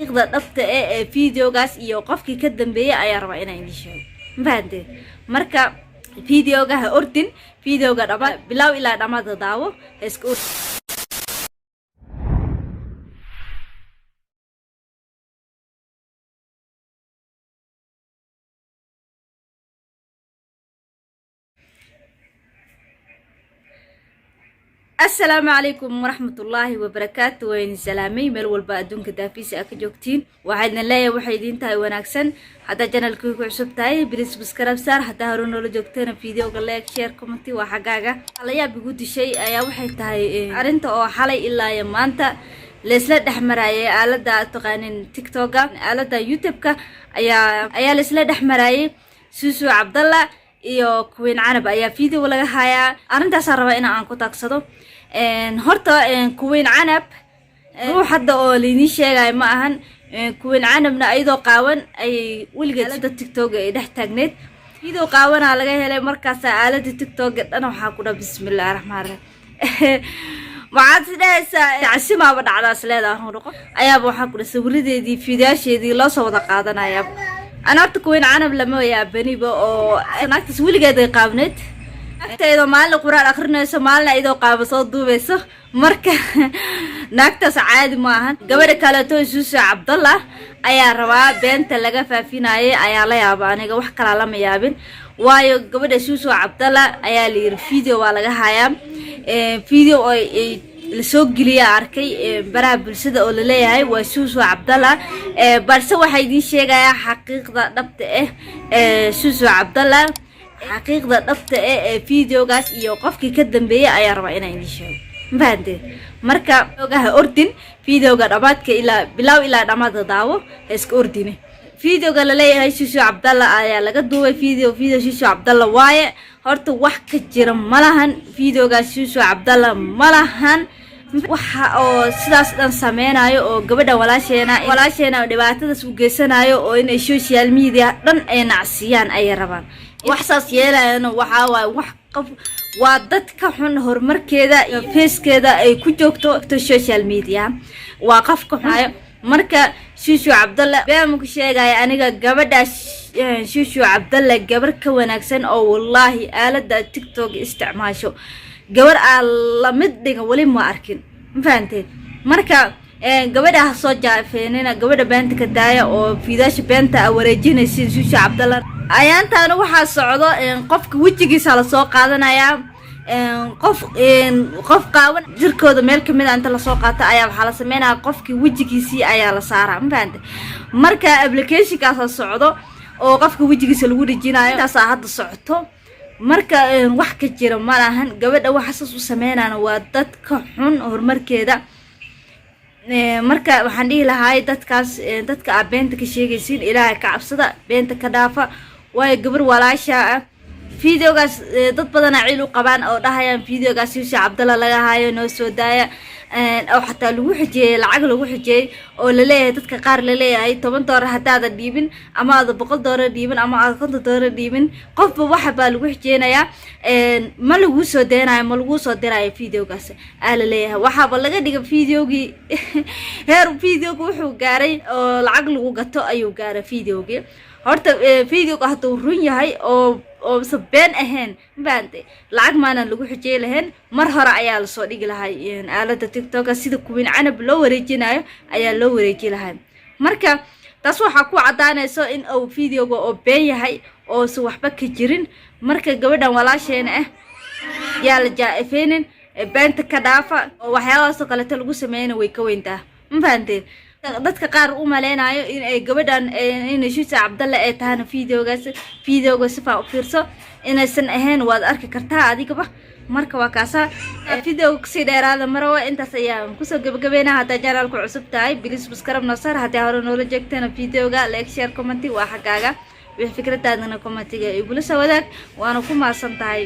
xaqiiqda dhabta ee videogaas iyo qofkii ka dambeeyay ayaa rabaa inaan idin sheego mafahanteen marka videoga ha ordin videoga dhaba bilow ilaa dhamaada daawo iska السلام عليكم ورحمة الله وبركاته وين سلامي مل والبادون كدافيس أكجوكتين وعدنا لا وحيدين تاي وناكسن حتى جنال كوكو عصب تاي بليس بسكراب سار حتى هارون ولا جوكتين فيديو قال لايك شير كومنتي وحقاقة عليا بيقول شيء يا وحي تاي أرنت أو حالي إلا يمانتا لسلا دحمراي آلة تقانين تيك توكا آلة يوتيوبكا أيا لسلا دحمراي سوسو عبد الله iyo kuween canab ayaa video laga hayaa arintaas raba in aan ku taagsado horta kuween canab ruux hadda oo liini sheegay ma ahan kuween canabna ayadoo qaawan ay wiligeed TikTok ay dhex taagneed video qaawana laga helay markaas aalada TikTok dhan waxa ku dhaw bismillaahir rahmaanir rahiim waxaad sidaysaa casima ba dhacdaas leedahay ruuq ayaa waxa ku sawiradeedii fiidiyaasheedii loo soo wada qaadanaya أنا أتكون عنا بلما يا بني بقى أنا أكتسولي جدا قابنت إذا مالنا قرار آخرنا سمالنا إذا قاب صدوا بس مركا نكتس عادي معهن قبل كالتو سوسو عبد الله أيا روا بنت لقى فينا أيا لا ياباني جوح كلام يابن وايو قبل سوسو عبد الله أيا لي فيديو ولا جهايم فيديو لسوق جليا أركي برا بالسد أول ليه هاي وسوسو عبد الله برسوا واحد شيء جاي حقيقة ضبط سوسو عبد الله حقيقة ضبط فيديو جاس يوقف كي كدم بيه أي أربعين عندي شيء بعدين مركب جاه أردن فيديو جا رباط كإلى بلاو إلى رمضة داو إسك أردني فيديو قال لي هاي سوسو عبد الله أيا لقد دوه فيديو سوسو عبد الله واي هرت واحد كجرم ملهن فيديو جا سوسو عبد الله ملهن waxa oo sidaas dhan sameeyay oo gabadha walaasheena dhibaatada soo geysanayo oo in social media dhan ay nacsiyaan ay rabaan wax saas yeelayaan waxa wax qof waa dadka xun horumarkeeda iyo facekeeda ay ku joogto social media waa qofka xun marka Shushu Abdallah baa ku sheegay aniga gabadha Shushu Abdallah gabar ka wanaagsan oo wallahi aalada TikTok isticmaasho gabar la mid dhiga wali ma arkin fahanteen marka gabadha soo jaafeenina gabadha beenta ka daaya oo fiidaasha beenta wareejinaysa Shushu Abdallah ayaantaana waxa socdo qofka wajigiisa la soo qaadanaya qof qaawan jirkooda meel kamid ah inta la soo qaato ayaa waxa la sameeynaa qofkii wajigiisa ayaa la saaraa fahanteen marka application-kaas socdo oo qofka wajigiisa lagu dhijinayo taas hadda socoto marka wax ka jira ma lahan gabadha waxa soo sameeyana waa dadka xun horumarkeeda marka waxaan dhihi lahaay dadka beenta ka sheegaysiin ilaahay ka cabsada beenta ka dhaafa way gabar walaasha videogaas dad badan ay u qabaan oo dhahayaan videogaas Shushu Abdallah laga haayo noo soo daaya oo xataa lagu xijiyay lacag lagu xijiyay oo la leeyahay dadka qaar la leeyahay $10 hadaada dhiibin ama aad $100 dhiibin ama aad $50 dhiibin qofba waxa baa lagu xijeenaya ma lagu soo deenayo ma lagu soo dirayo videogaas la leeyahay waxa laga dhigay videogii heer videogu wuxuu gaaray oo lacag lagu gato ayuu gaaray videogii horta videoga haduu run yahay oo sabeen ahayn baante lacag maana lagu xijay lahayn mar hore ayaa la soo dhigi lahay aalada TikTok sida kuween canab loo wareejinayo ayaa loo wareeji lahay marka taas waxa ku cadaanayso in uu videoga oo been yahay oo si waxba ka jirin marka gabadhan walaasheena yaa la jaafeenin beenta ka dhaafa oo waxyaalahaas kale lagu sameeyay way ka weyntaa baante dadka qaar u maleenayo in ay gabadhan in Shushu Abdallah ay tahay videoga si faa u fiirso inaysan ahayn waad arki kartaa adigaba marka waa kaasa videoga si dheeraada marawa intaas ayaan ku soo gabagabeynaa hada janaalku cusub tahay bilis subscribe noo saar haddii hore noola jeegtana videoga like share comment waa xagaaga wixii fikradaadana comment-iga igula soo wadaag waana ku maasan tahay